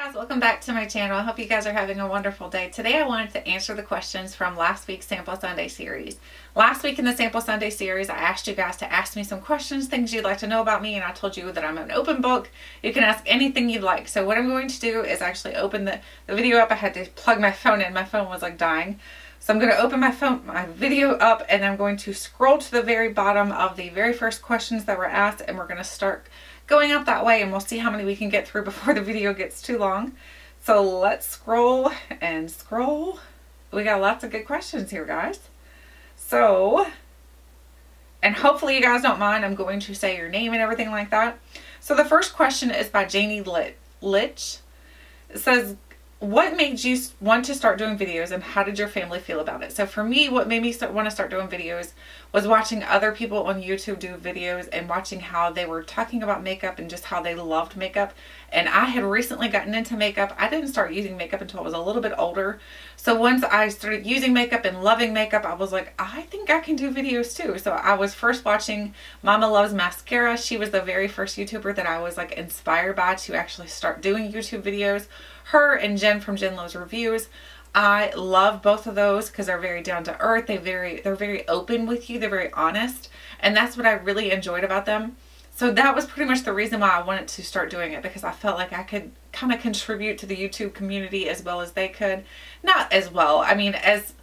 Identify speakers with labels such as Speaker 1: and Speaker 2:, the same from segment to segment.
Speaker 1: Guys, welcome back to my channel. I hope you guys are having a wonderful day. Today I wanted to answer the questions from last week's Sample Sunday series. Last week in the Sample Sunday series, I asked you guys to ask me some questions, things you'd like to know about me, and I told you that I'm an open book. You can ask anything you'd like. So what I'm going to do is actually open the video up. I had to plug my phone in. My phone was like dying. So I'm going to open my video up, and I'm going to scroll to the very bottom of the very first questions that were asked, and we're going to start going up that way, and we'll see how many we can get through before the video gets too long. So let's scroll and scroll. We got lots of good questions here, guys. So, and hopefully you guys don't mind, I'm going to say your name and everything like that. So the first question is by Janie Litch. It says, what made you want to start doing videos, and how did your family feel about it? So for me, what made me want to start doing videos was watching other people on YouTube do videos and watching how they were talking about makeup and just how they loved makeup. And I had recently gotten into makeup. I didn't start using makeup until I was a little bit older. So once I started using makeup and loving makeup, I was like, I think I can do videos too. So I was first watching Mama Loves Mascara. She was the very first YouTuber that I was like inspired by to actually start doing YouTube videos. Her and Jen from Jen Loves Reviews. I love both of those because they're very down to earth. They're very open with you. They're very honest. And that's what I really enjoyed about them. So that was pretty much the reason why I wanted to start doing it, because I felt like I could kind of contribute to the YouTube community as well as they could. Not as well. I mean, as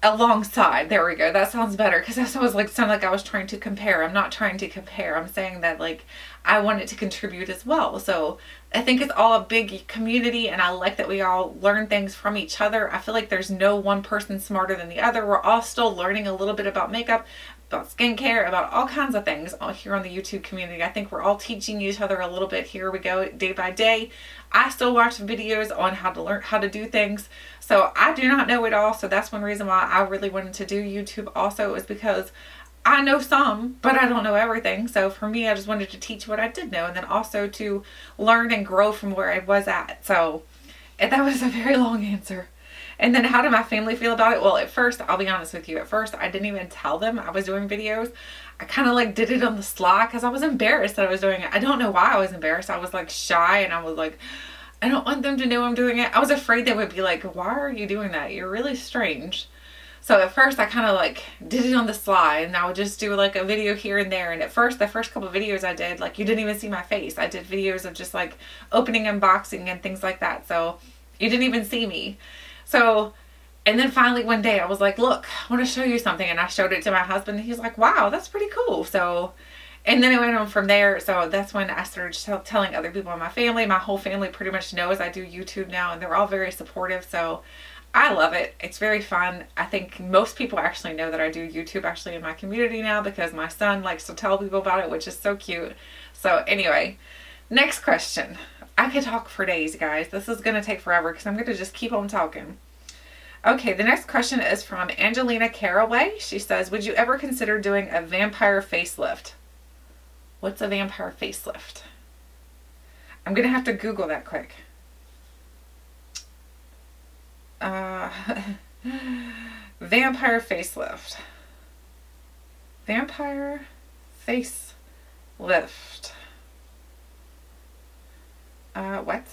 Speaker 1: alongside. There we go. That sounds better, because that sounds like I was trying to compare. I'm not trying to compare. I'm saying that like I wanted to contribute as well. So I think it's all a big community, and I like that we all learn things from each other. I feel like there's no one person smarter than the other. We're all still learning a little bit about makeup, about skincare, about all kinds of things here on the YouTube community. I think we're all teaching each other a little bit. Here we go, day by day. I still watch videos on how to learn how to do things. So I do not know it all. So that's one reason why I really wanted to do YouTube also, is because I know some, but I don't know everything. So for me, I just wanted to teach what I did know, and then also to learn and grow from where I was at. So that was a very long answer. And then how did my family feel about it? Well, at first, I'll be honest with you, at first I didn't even tell them I was doing videos. I kind of like did it on the sly because I was embarrassed that I was doing it. I don't know why I was embarrassed. I was like shy, and I was like, I don't want them to know I'm doing it. I was afraid they would be like, why are you doing that? You're really strange. So at first I kind of like did it on the sly, and I would just do like a video here and there. And at first, the first couple of videos I did, like you didn't even see my face. I did videos of just like opening, unboxing and things like that. So you didn't even see me. So, and then finally one day I was like, look, I want to show you something. And I showed it to my husband, and he's like, wow, that's pretty cool. So, and then it went on from there. So that's when I started telling other people in my family. My whole family pretty much knows I do YouTube now, and they're all very supportive. So I love it. It's very fun. I think most people actually know that I do YouTube actually in my community now, because my son likes to tell people about it, which is so cute. So anyway, next question. I could talk for days, guys. This is going to take forever because I'm going to just keep on talking. Okay, the next question is from Angelina Caraway. She says, would you ever consider doing a vampire facelift? What's a vampire facelift? I'm going to have to Google that quick. Vampire facelift. Vampire facelift. What?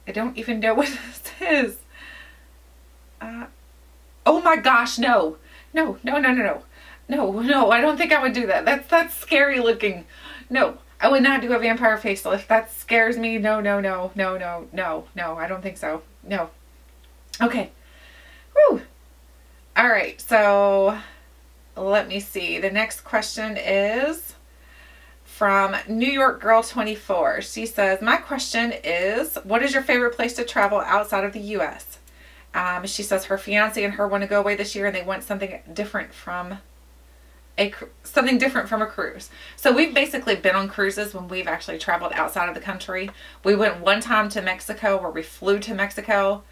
Speaker 1: I don't even know what this is. Oh my gosh, no. No, no, no, no, no. No, no, I don't think I would do that. That's scary looking. No, I would not do a vampire facelift. That scares me. No, no, no, no, no, no, no, I don't think so. No. Okay. Woo. All right, so let me see. The next question is from New York Girl 24. She says, my question is, what is your favorite place to travel outside of the U.S.? She says her fiance and her want to go away this year, and they want something different from a cruise. So we've basically been on cruises when we've actually traveled outside of the country. We went one time to Mexico, where we flew to Mexico.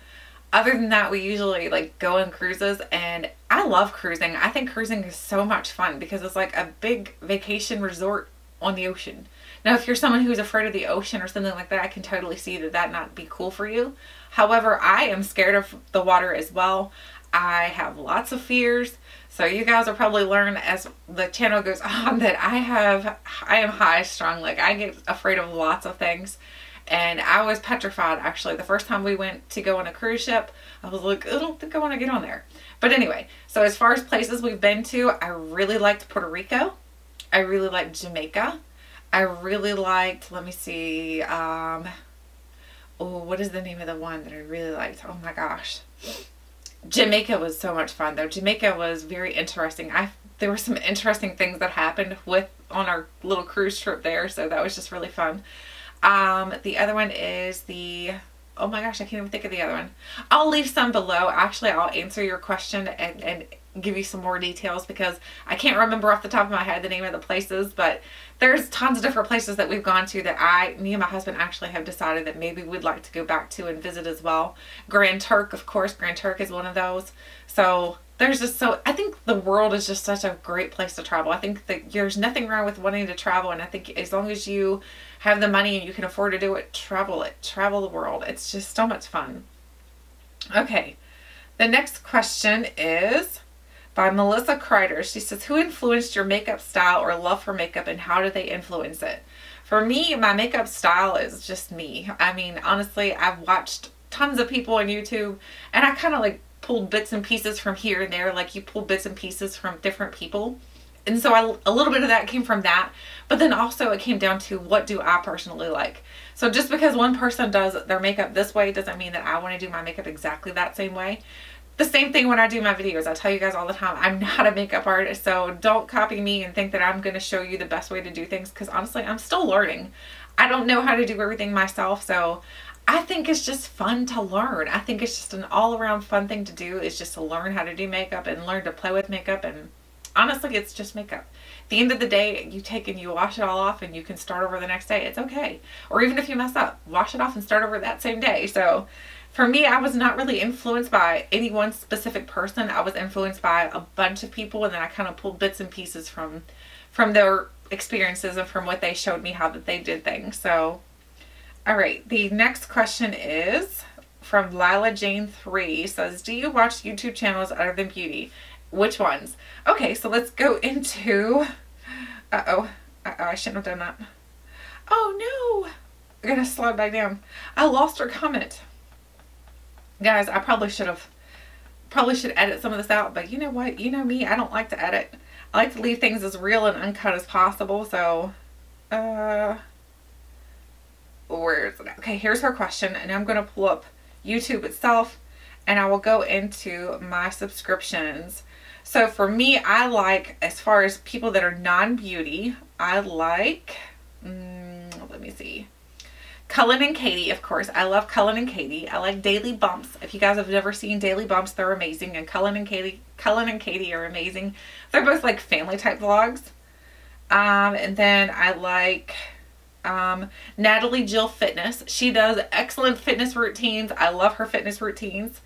Speaker 1: Other than that, we usually like go on cruises, and I love cruising. I think cruising is so much fun because it's like a big vacation resort on the ocean. Now, if you're someone who's afraid of the ocean or something like that, I can totally see that not be cool for you. However, I am scared of the water as well. I have lots of fears. So you guys will probably learn as the channel goes on that I am high strung. Like, I get afraid of lots of things. And I was petrified, actually. The first time we went to go on a cruise ship, I was like, I don't think I want to get on there. But anyway, so as far as places we've been to, I really liked Puerto Rico. I really liked Jamaica. I really liked, let me see, oh, what is the name of the one that I really liked? Oh my gosh. Jamaica was so much fun, though. Jamaica was very interesting. There were some interesting things that happened on our little cruise trip there, so that was just really fun. The other one is oh my gosh, I can't even think of the other one. I'll leave some below. Actually, I'll answer your question and give you some more details, because I can't remember off the top of my head the name of the places, but there's tons of different places that we've gone to that me and my husband actually have decided that maybe we'd like to go back to and visit as well. Grand Turk, of course. Grand Turk is one of those. So there's just I think the world is just such a great place to travel. I think that there's nothing wrong with wanting to travel, and I think as long as you have the money and you can afford to do it, travel the world. It's just so much fun. Okay, the next question is by Melissa Kreider. She says, who influenced your makeup style or love for makeup, and how did they influence it? For me, my makeup style is just me. I mean, honestly, I've watched tons of people on YouTube, and I kind of like pulled bits and pieces from here and there, like you pull bits and pieces from different people. And so a little bit of that came from that, but then also it came down to what do I personally like. So just because one person does their makeup this way doesn't mean that I want to do my makeup exactly that same way. The same thing when I do my videos. I tell you guys all the time, I'm not a makeup artist, so don't copy me and think that I'm going to show you the best way to do things, because honestly, I'm still learning. I don't know how to do everything myself, so I think it's just fun to learn. I think it's just an all-around fun thing to do, is just to learn how to do makeup and learn to play with makeup. And honestly, it's just makeup. At the end of the day, you take and you wash it all off and you can start over the next day. It's okay. Or even if you mess up, wash it off and start over that same day. So for me, I was not really influenced by any one specific person. I was influenced by a bunch of people, and then I kind of pulled bits and pieces from their experiences and from what they showed me how that they did things. So, all right, the next question is from Lila Jane 3. Says, do you watch YouTube channels other than beauty? Which ones? Okay, so let's go into, I shouldn't have done that. Oh no, I gotta slide back down. I lost her comment. Guys, I probably should edit some of this out, but you know what? You know me, I don't like to edit. I like to leave things as real and uncut as possible. So, where is it? Okay, here's her question, and I'm going to pull up YouTube itself, and I will go into my subscriptions. So for me, I like, as far as people that are non-beauty, I like, let me see. Cullen and Katie, of course. I love Cullen and Katie. I like Daily Bumps. If you guys have never seen Daily Bumps, they're amazing. And Cullen and Katie are amazing. They're both like family type vlogs. And then I like Natalie Jill Fitness. She does excellent fitness routines. I love her fitness routines.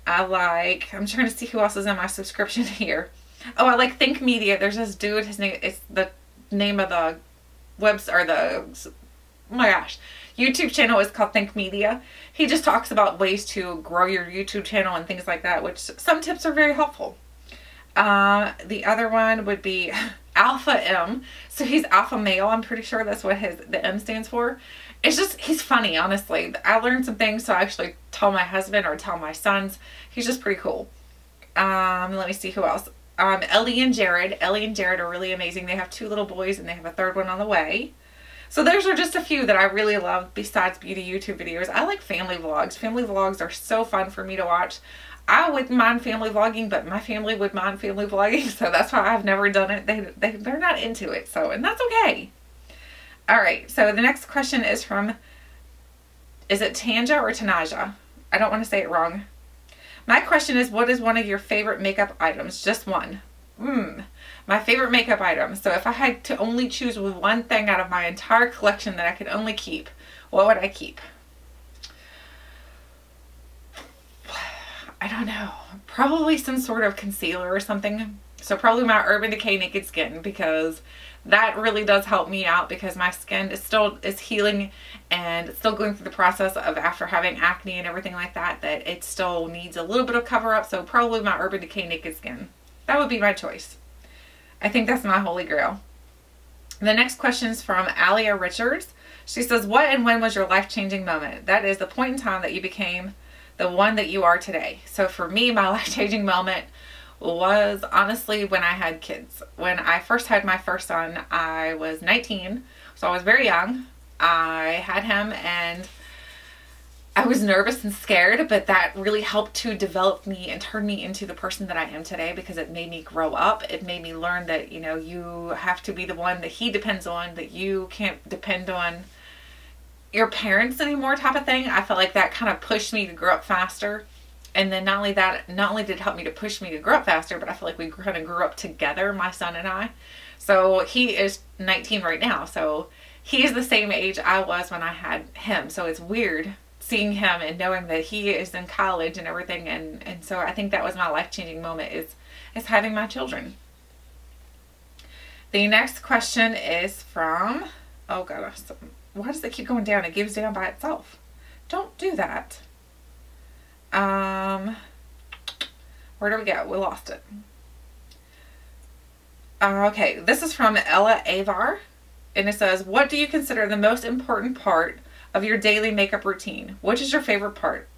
Speaker 1: I'm trying to see who else is in my subscription here. Oh, I like Think Media. There's this dude, his name, it's the name of the oh my gosh, YouTube channel is called Think Media. He just talks about ways to grow your YouTube channel and things like that, which some tips are very helpful. The other one would be Alpha M. So he's alpha male. I'm pretty sure that's what the M stands for. It's just, he's funny, honestly. I learned some things, so I actually tell my husband or tell my sons. He's just pretty cool. Let me see who else. Ellie and Jared. Ellie and Jared are really amazing. They have 2 little boys, and they have a 3rd one on the way. So those are just a few that I really love besides beauty YouTube videos. I like family vlogs. Family vlogs are so fun for me to watch. I wouldn't mind family vlogging, but my family would mind family vlogging, so that's why I've never done it. They're not into it, so, and that's okay. All right, so the next question is from, is it Tanja or Tanaja? I don't want to say it wrong. My question is, what is one of your favorite makeup items? Just one. My favorite makeup item. So if I had to only choose one thing out of my entire collection that I could only keep, what would I keep? I don't know. Probably some sort of concealer or something. So probably my Urban Decay Naked Skin, because that really does help me out, because my skin is healing and it's still going through the process of, after having acne and everything like that, that it still needs a little bit of cover up. So probably my Urban Decay Naked Skin. That would be my choice. I think that's my holy grail. The next question is from Alia Richards. She says, what and when was your life-changing moment? That is the point in time that you became the one that you are today. So for me, my life-changing moment was honestly when I had kids. When I first had my first son, I was 19, so I was very young. I had him and I was nervous and scared, but that really helped to develop me and turn me into the person that I am today, because it made me grow up. It made me learn that, you know, you have to be the one that he depends on, that you can't depend on your parents anymore, type of thing. I felt like that kind of pushed me to grow up faster. And then not only did it help me to push me to grow up faster, but I feel like we kind of grew up together, my son and I. So he is 19 right now. So he is the same age I was when I had him. So it's weird seeing him and knowing that he is in college and everything. And so I think that was my life-changing moment, is having my children. The next question is from, oh gosh, why does it keep going down? It gives down by itself. Don't do that. Where do we go? We lost it. Okay, this is from Ella Avar, and it says, what do you consider the most important part of your daily makeup routine? Which is your favorite part?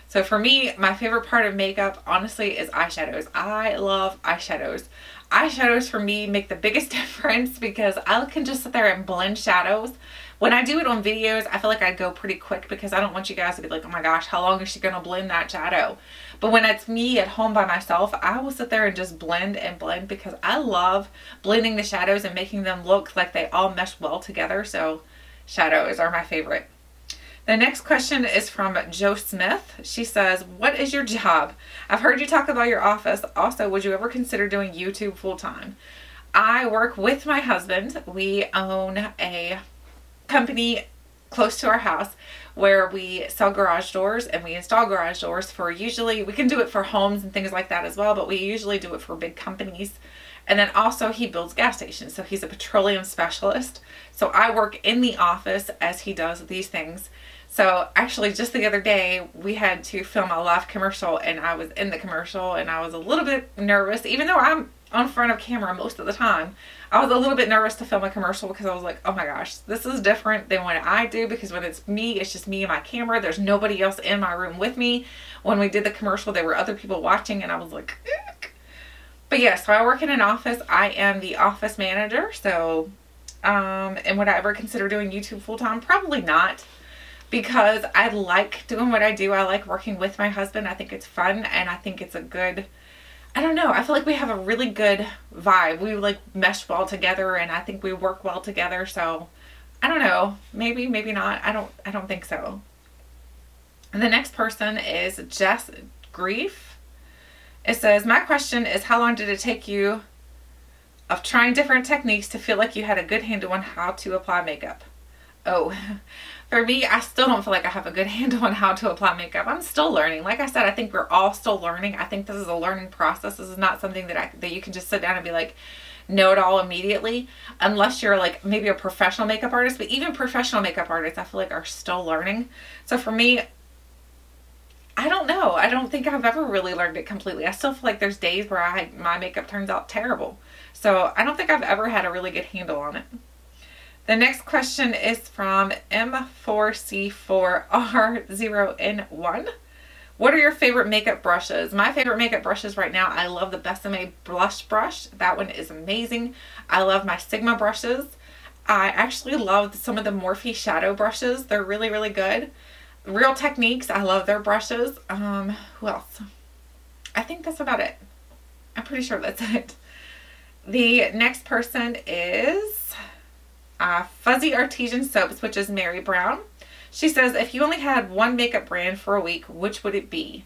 Speaker 1: So for me, my favorite part of makeup, honestly, is eyeshadows. I love eyeshadows. Eyeshadows for me make the biggest difference, because I can just sit there and blend shadows. When I do it on videos, I feel like I go pretty quick, because I don't want you guys to be like, oh my gosh, how long is she going to blend that shadow? But when it's me at home by myself, I will sit there and just blend and blend, because I love blending the shadows and making them look like they all mesh well together. So shadows are my favorite. The next question is from Joe Smith. She says, what is your job? I've heard you talk about your office. Also, would you ever consider doing YouTube full-time? I work with my husband. We own a company close to our house where we sell garage doors, and we install garage doors for, usually we can do it for homes and things like that as well, but we usually do it for big companies. And then also he builds gas stations, so he's a petroleum specialist. So I work in the office as he does these things. So actually just the other day we had to film a live commercial, and I was in the commercial and I was a little bit nervous, even though I'm on front of camera most of the time. I was a little bit nervous to film a commercial, because I was like, oh my gosh, this is different than what I do, because when it's me, it's just me and my camera. There's nobody else in my room with me. When we did the commercial, there were other people watching, and I was like, eek. But yeah, so I work in an office. I am the office manager. So, and would I ever consider doing YouTube full-time? Probably not, because I like doing what I do. I like working with my husband. I think it's fun, and I think it's a good, I don't know, I feel like we have a really good vibe. We like mesh well together, and I think we work well together. So I don't know, maybe, maybe not. I don't think so. And the next person is Jess Grief. It says, my question is, how long did it take you of trying different techniques to feel like you had a good handle on how to apply makeup? Oh, for me, I still don't feel like I have a good handle on how to apply makeup. I'm still learning. Like I said, I think we're all still learning. I think this is a learning process. This is not something that you can just sit down and be like, know it all immediately, unless you're like maybe a professional makeup artist. But even professional makeup artists, I feel like, are still learning. So for me, I don't know. I don't think I've ever really learned it completely. I still feel like there's days where my makeup turns out terrible. So I don't think I've ever had a really good handle on it. The next question is from M4C4R0N1. What are your favorite makeup brushes? My favorite makeup brushes right now, I love the Besame Blush Brush. That one is amazing. I love my Sigma brushes. I actually love some of the Morphe shadow brushes. They're really, really good. Real Techniques, I love their brushes. Who else? I think that's about it. I'm pretty sure that's it. The next person is Fuzzy Artesian Soaps, which is Mary Brown. She says, if you only had one makeup brand for a week, which would it be?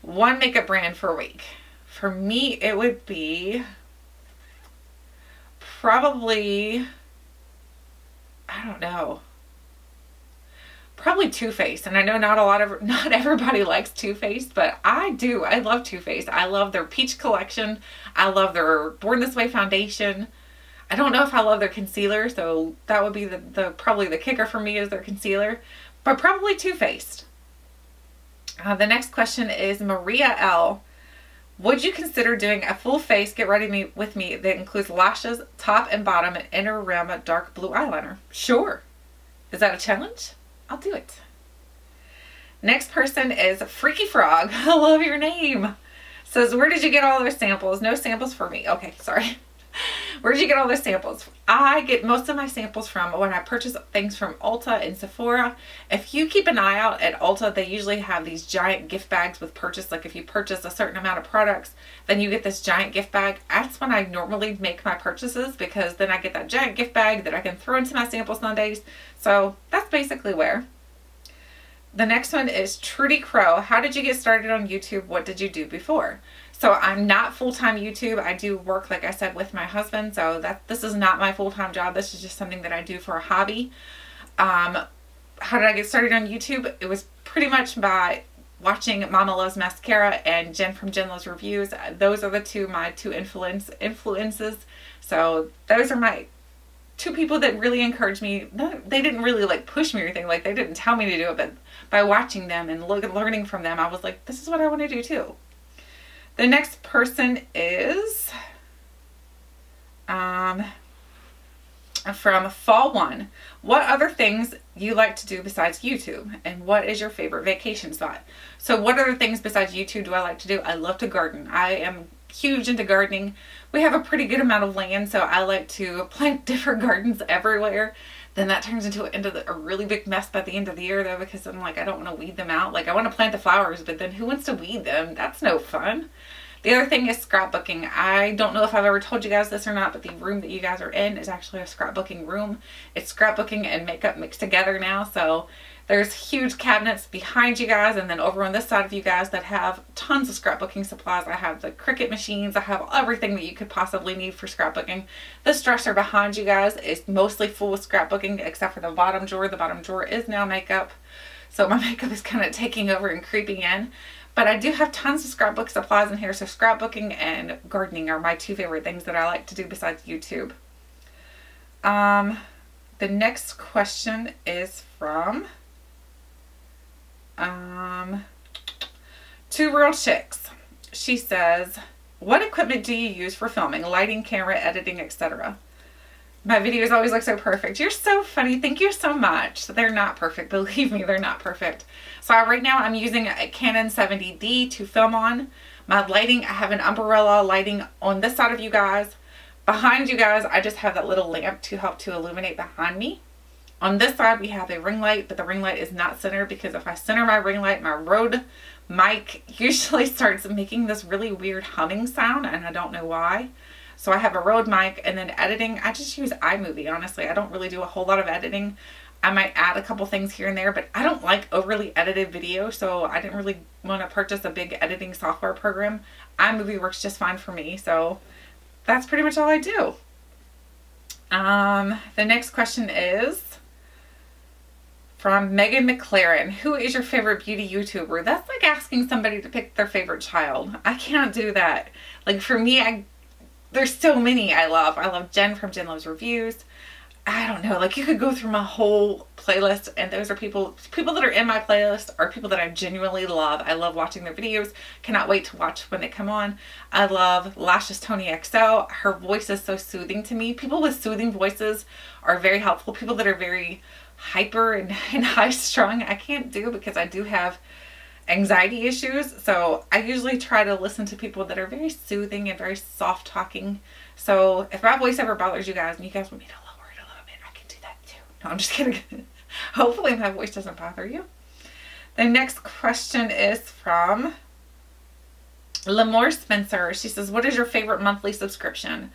Speaker 1: One makeup brand for a week. For me, it would be probably, I don't know, probably Too Faced. And I know not everybody likes Too Faced, but I do. I love Too Faced. I love their Peach collection. I love their Born This Way foundation. I don't know if I love their concealer, so that would be probably the kicker for me, is their concealer, but probably Too Faced. The next question is Maria L. Would you consider doing a full face get ready with me that includes lashes, top and bottom, and inner rim dark blue eyeliner? Sure. Is that a challenge? I'll do it. Next person is Freaky Frog. I love your name. Says, where did you get all those samples? No samples for me. Okay, sorry. Where did you get all those samples? I get most of my samples from when I purchase things from Ulta and Sephora. If you keep an eye out at Ulta, they usually have these giant gift bags with purchase. Like if you purchase a certain amount of products, then you get this giant gift bag. That's when I normally make my purchases, because then I get that giant gift bag that I can throw into my sample Sundays. So that's basically where. The next one is Trudy Crow. How did you get started on YouTube? What did you do before? So I'm not full-time YouTube. I do work, like I said, with my husband. So this is not my full-time job. This is just something that I do for a hobby. How did I get started on YouTube? It was pretty much by watching Mama Loves Mascara and Jen from Jen Loves Reviews. Those are my two influences. So those are my two people that really encouraged me. They didn't really like push me or anything. Like they didn't tell me to do it, but by watching them and learning from them, I was like, this is what I want to do too. The next person is from Fall One. What other things you like to do besides YouTube? And what is your favorite vacation spot? So what other things besides YouTube do I like to do? I love to garden. I am huge into gardening. We have a pretty good amount of land, so I like to plant different gardens everywhere. Then that turns into a really big mess by the end of the year though, because I'm like, I don't want to weed them out. Like I want to plant the flowers, but then who wants to weed them? That's no fun. The other thing is scrapbooking. I don't know if I've ever told you guys this or not, but the room that you guys are in is actually a scrapbooking room. It's scrapbooking and makeup mixed together now. So there's huge cabinets behind you guys, and then over on this side of you guys that have tons of scrapbooking supplies. I have the Cricut machines. I have everything that you could possibly need for scrapbooking. This dresser behind you guys is mostly full with scrapbooking except for the bottom drawer. The bottom drawer is now makeup. So my makeup is kind of taking over and creeping in. But I do have tons of scrapbook supplies in here. So scrapbooking and gardening are my two favorite things that I like to do besides YouTube. The next question is from Two Real Chicks. She says, what equipment do you use for filming? Lighting, camera, editing, etc. My videos always look so perfect. You're so funny. Thank you so much. They're not perfect. Believe me, they're not perfect. So right now I'm using a Canon 70D to film on. My lighting, I have an umbrella lighting on this side of you guys. Behind you guys, I just have that little lamp to help to illuminate behind me. On this side, we have a ring light, but the ring light is not centered because if I center my ring light, my Rode mic usually starts making this really weird humming sound, and I don't know why. So I have a Rode mic, and then editing, I just use iMovie, honestly. I don't really do a whole lot of editing. I might add a couple things here and there, but I don't like overly edited video, so I didn't really want to purchase a big editing software program. iMovie works just fine for me, so that's pretty much all I do. The next question is from Megan McLaren. Who is your favorite beauty YouTuber? That's like asking somebody to pick their favorite child. I can't do that. Like for me, there's so many I love. I love Jen from Jen Loves Reviews. I don't know, like you could go through my whole playlist and those are people that are in my playlist are people that I genuinely love. I love watching their videos. Cannot wait to watch when they come on. I love Lashes Tony XO. Her voice is so soothing to me. People with soothing voices are very helpful. People that are very hyper and high strung, I can't do because I do have anxiety issues. So I usually try to listen to people that are very soothing and very soft talking. So if my voice ever bothers you guys and you guys want me to lower it a little bit, I can do that too. No, I'm just kidding. Hopefully my voice doesn't bother you. The next question is from Lamore Spencer. She says, what is your favorite monthly subscription?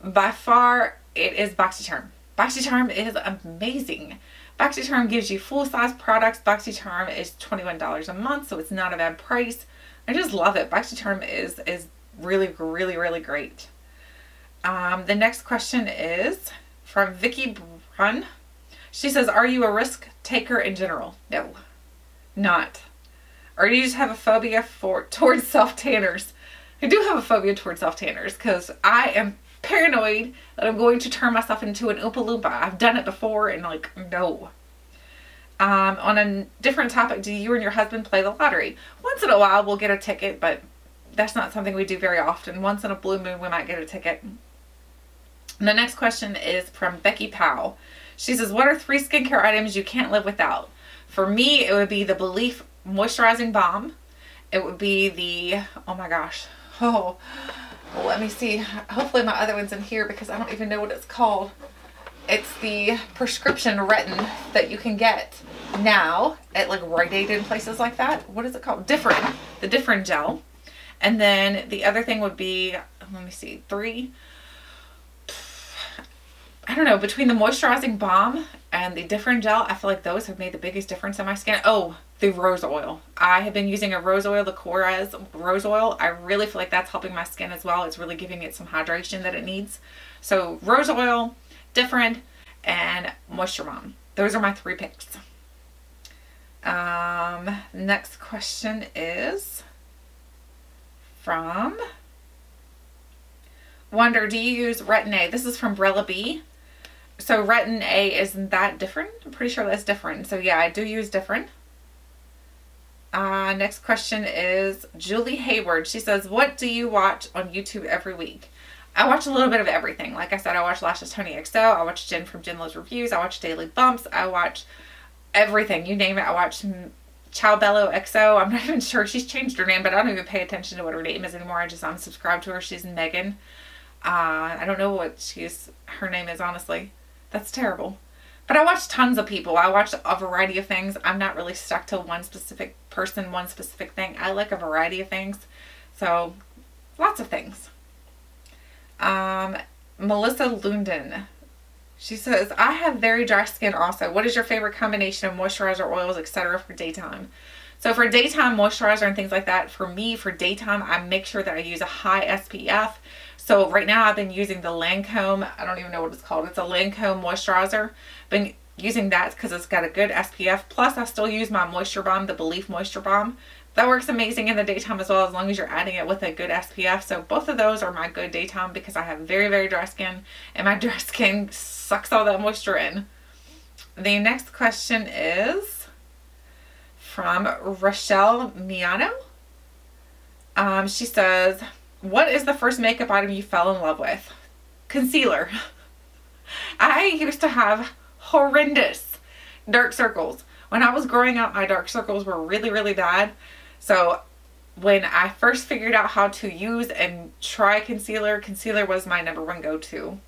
Speaker 1: By far, it is BoxyCharm. BoxyCharm is amazing. BoxyCharm gives you full-size products. BoxyCharm is $21 a month, so it's not a bad price. I just love it. BoxyCharm is really, really, really great. The next question is from Vicky Brun. She says, are you a risk taker in general? No, not. Or do you just have a phobia towards self-tanners? I do have a phobia towards self-tanners because I am paranoid that I'm going to turn myself into an Oompa Loompa. I've done it before and like, no. On a different topic, do you and your husband play the lottery? Once in a while we'll get a ticket, but that's not something we do very often. Once in a blue moon, we might get a ticket. And the next question is from Becky Powell. She says, what are 3 skincare items you can't live without? For me, it would be the Belief Moisturizing Balm. It would be the, oh my gosh. Oh, well, let me see. Hopefully my other one's in here because I don't even know what it's called. It's the prescription retin that you can get now at like Rite Aid and places like that. What is it called? Different. The Different gel. And then the other thing would be, let me see, 3. I don't know, between the moisturizing balm and the Different gel, I feel like those have made the biggest difference in my skin. Oh, the rose oil. I have been using a rose oil, the Korres rose oil. I really feel like that's helping my skin as well. It's really giving it some hydration that it needs. So rose oil, Different, and moisture balm. Those are my 3 picks. Next question is from Wonder, do you use Retin A? This is from Brella B. So Retin A, isn't that different? I'm pretty sure that's different. So yeah, I do use Different. Next question is Julie Hayward. She says, what do you watch on YouTube every week? I watch a little bit of everything. Like I said, I watch Lashes Tony XO. I watch Jen from Jen Loves Reviews. I watch Daily Bumps. I watch everything. You name it. I watch Chow Bello XO. I'm not even sure. She's changed her name, but I don't even pay attention to what her name is anymore. I just unsubscribe to her. She's Megan. I don't know what her name is, honestly. That's terrible. But I watch tons of people. I watch a variety of things. I'm not really stuck to one specific person, one specific thing. I like a variety of things. So, lots of things. Melissa Lunden. She says, I have very dry skin also. What is your favorite combination of moisturizer, oils, etc. for daytime? So for daytime moisturizer and things like that, for me, for daytime, I make sure that I use a high SPF. So right now I've been using the Lancome, I don't even know what it's called. It's a Lancome moisturizer. Been using that because it's got a good SPF. Plus I still use my moisture balm, the Belief Moisture Balm. That works amazing in the daytime as well, as long as you're adding it with a good SPF. So both of those are my good daytime because I have very, very dry skin. And my dry skin sucks all that moisture in. The next question is from Rochelle Miano. She says, what is the first makeup item you fell in love with? Concealer. I used to have horrendous dark circles. When I was growing up, my dark circles were really, really bad. So when I first figured out how to use and try concealer, concealer was my #1 go-to.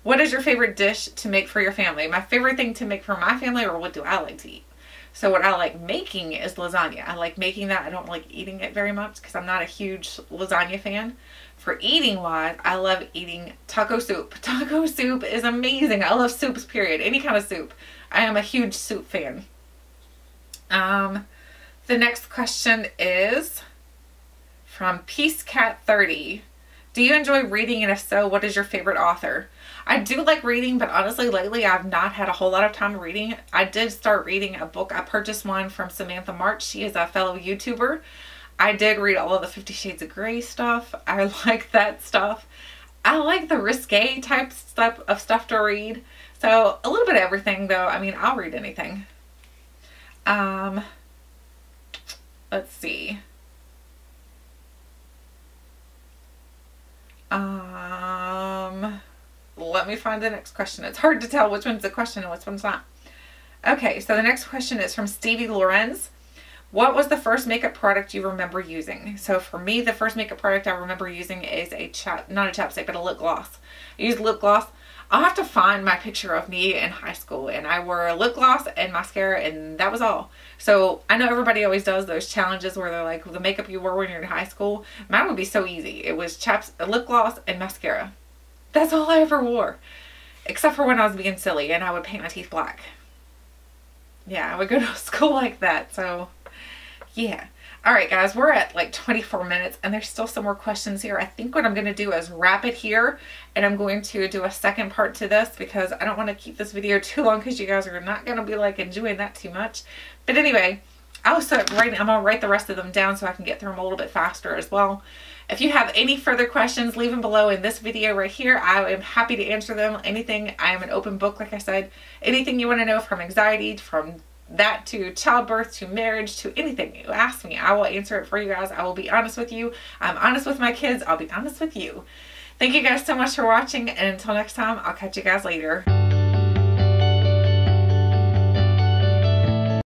Speaker 1: What is your favorite dish to make for your family? My favorite thing to make for my family, or what do I like to eat? So what I like making is lasagna. I like making that. I don't like eating it very much because I'm not a huge lasagna fan. For eating wise, I love eating taco soup. Taco soup is amazing. I love soups, period. Any kind of soup. I am a huge soup fan. The next question is from PeaceCat30. Do you enjoy reading, and if so, what is your favorite author? I do like reading, but honestly lately I've not had a whole lot of time reading. I did start reading a book. I purchased one from Samantha March. She is a fellow YouTuber. I did read all of the 50 Shades of Grey stuff. I like that stuff. I like the risque type of stuff to read. So a little bit of everything though. I mean, I'll read anything. Let's see. Let me find the next question. It's hard to tell which one's a question and which one's not. Okay, so the next question is from Stevie Lorenz. What was the first makeup product you remember using? So for me, the first makeup product I remember using is not a chapstick, but a lip gloss. I used lip gloss. I'll have to find my picture of me in high school, and I wore a lip gloss and mascara, and that was all. So I know everybody always does those challenges where they're like, the makeup you wore when you're in high school. Mine would be so easy. It was lip gloss and mascara. That's all I ever wore. Except for when I was being silly and I would paint my teeth black. Yeah, I would go to school like that. So, yeah. Alright guys, we're at like 24 minutes and there's still some more questions here. I think what I'm going to do is wrap it here, and I'm going to do a second part to this because I don't want to keep this video too long because you guys are not going to be like enjoying that too much. But anyway, I'm going to write the rest of them down so I can get through them a little bit faster as well. If you have any further questions, leave them below in this video right here. I am happy to answer them. Anything, I am an open book, like I said. Anything you want to know, from anxiety, from that to childbirth, to marriage, to anything you ask me, I will answer it for you guys. I will be honest with you. I'm honest with my kids. I'll be honest with you. Thank you guys so much for watching, and until next time, I'll catch you guys later.